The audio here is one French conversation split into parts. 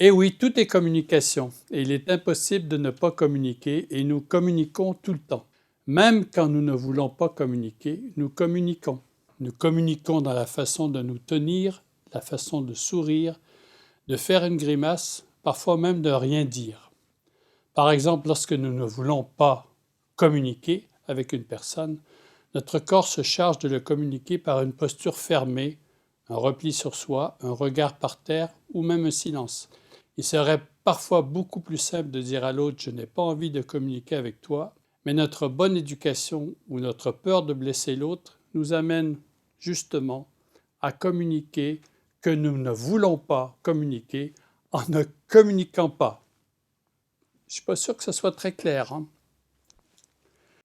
Et oui, tout est communication et il est impossible de ne pas communiquer et nous communiquons tout le temps. Même quand nous ne voulons pas communiquer, nous communiquons. Nous communiquons dans la façon de nous tenir, la façon de sourire, de faire une grimace, parfois même de rien dire. Par exemple, lorsque nous ne voulons pas communiquer avec une personne, notre corps se charge de le communiquer par une posture fermée, un repli sur soi, un regard par terre ou même un silence. Il serait parfois beaucoup plus simple de dire à l'autre « je n'ai pas envie de communiquer avec toi », mais notre bonne éducation ou notre peur de blesser l'autre nous amène justement à communiquer que nous ne voulons pas communiquer en ne communiquant pas. Je ne suis pas sûr que ce soit très clair, hein?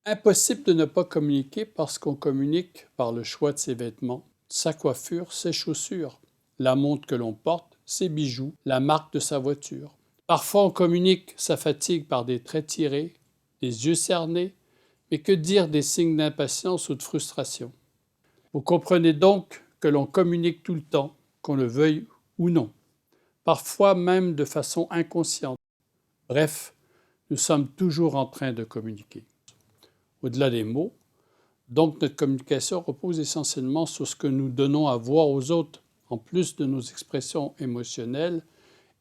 Impossible de ne pas communiquer parce qu'on communique par le choix de ses vêtements, sa coiffure, ses chaussures, la montre que l'on porte, ses bijoux, la marque de sa voiture. Parfois on communique sa fatigue par des traits tirés, des yeux cernés, mais que dire des signes d'impatience ou de frustration? Vous comprenez donc que l'on communique tout le temps, qu'on le veuille ou non, parfois même de façon inconsciente. Bref, nous sommes toujours en train de communiquer. Au-delà des mots, donc notre communication repose essentiellement sur ce que nous donnons à voir aux autres, en plus de nos expressions émotionnelles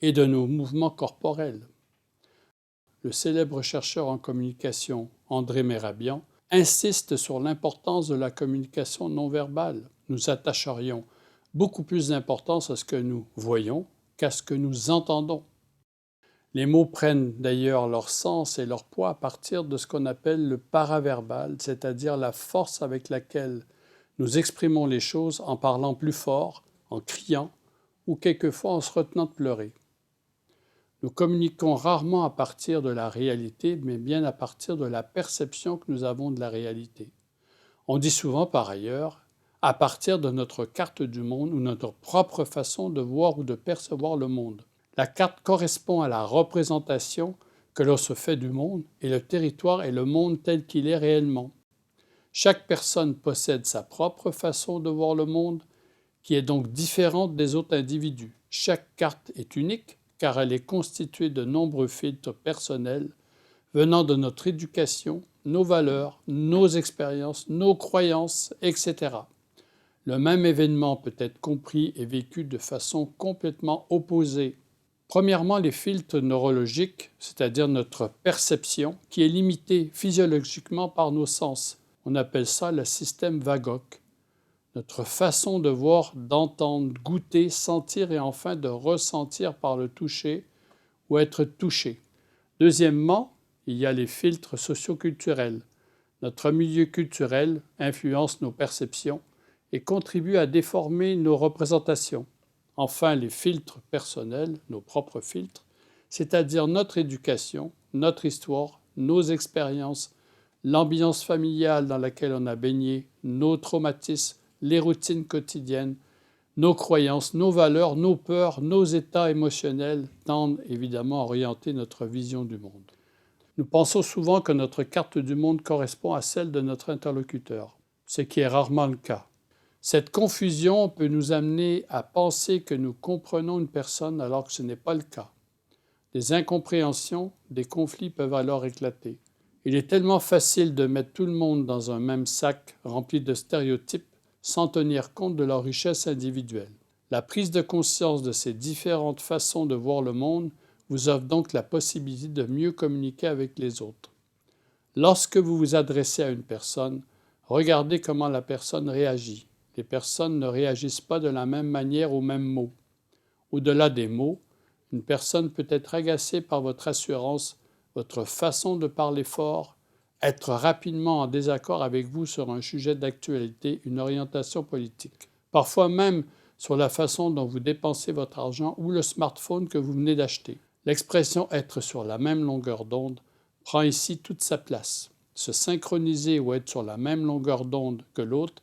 et de nos mouvements corporels. Le célèbre chercheur en communication André Merabian insiste sur l'importance de la communication non verbale. Nous attacherions beaucoup plus d'importance à ce que nous voyons qu'à ce que nous entendons. Les mots prennent d'ailleurs leur sens et leur poids à partir de ce qu'on appelle le paraverbal, c'est-à-dire la force avec laquelle nous exprimons les choses en parlant plus fort, en criant ou quelquefois en se retenant de pleurer. Nous communiquons rarement à partir de la réalité, mais bien à partir de la perception que nous avons de la réalité. On dit souvent par ailleurs à partir de notre carte du monde ou notre propre façon de voir ou de percevoir le monde. La carte correspond à la représentation que l'on se fait du monde et le territoire est le monde tel qu'il est réellement. Chaque personne possède sa propre façon de voir le monde qui est donc différente des autres individus. Chaque carte est unique car elle est constituée de nombreux filtres personnels venant de notre éducation, nos valeurs, nos expériences, nos croyances, etc. Le même événement peut être compris et vécu de façon complètement opposée. Premièrement, les filtres neurologiques, c'est-à-dire notre perception, qui est limitée physiologiquement par nos sens. On appelle ça le système vagoque. Notre façon de voir, d'entendre, goûter, sentir et enfin de ressentir par le toucher ou être touché. Deuxièmement, il y a les filtres socioculturels. Notre milieu culturel influence nos perceptions et contribue à déformer nos représentations. Enfin, les filtres personnels, nos propres filtres, c'est-à-dire notre éducation, notre histoire, nos expériences, l'ambiance familiale dans laquelle on a baigné, nos traumatismes, les routines quotidiennes, nos croyances, nos valeurs, nos peurs, nos états émotionnels tendent évidemment à orienter notre vision du monde. Nous pensons souvent que notre carte du monde correspond à celle de notre interlocuteur, ce qui est rarement le cas. Cette confusion peut nous amener à penser que nous comprenons une personne alors que ce n'est pas le cas. Des incompréhensions, des conflits peuvent alors éclater. Il est tellement facile de mettre tout le monde dans un même sac rempli de stéréotypes sans tenir compte de leur richesse individuelle. La prise de conscience de ces différentes façons de voir le monde vous offre donc la possibilité de mieux communiquer avec les autres. Lorsque vous vous adressez à une personne, regardez comment la personne réagit. Les personnes ne réagissent pas de la même manière aux mêmes mots. Au-delà des mots, une personne peut être agacée par votre assurance, votre façon de parler fort, être rapidement en désaccord avec vous sur un sujet d'actualité, une orientation politique. Parfois même sur la façon dont vous dépensez votre argent ou le smartphone que vous venez d'acheter. L'expression « être sur la même longueur d'onde » prend ici toute sa place. Se synchroniser ou être sur la même longueur d'onde que l'autre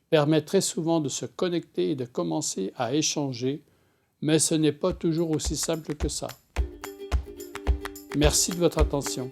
permet très souvent de se connecter et de commencer à échanger, mais ce n'est pas toujours aussi simple que ça. Merci de votre attention.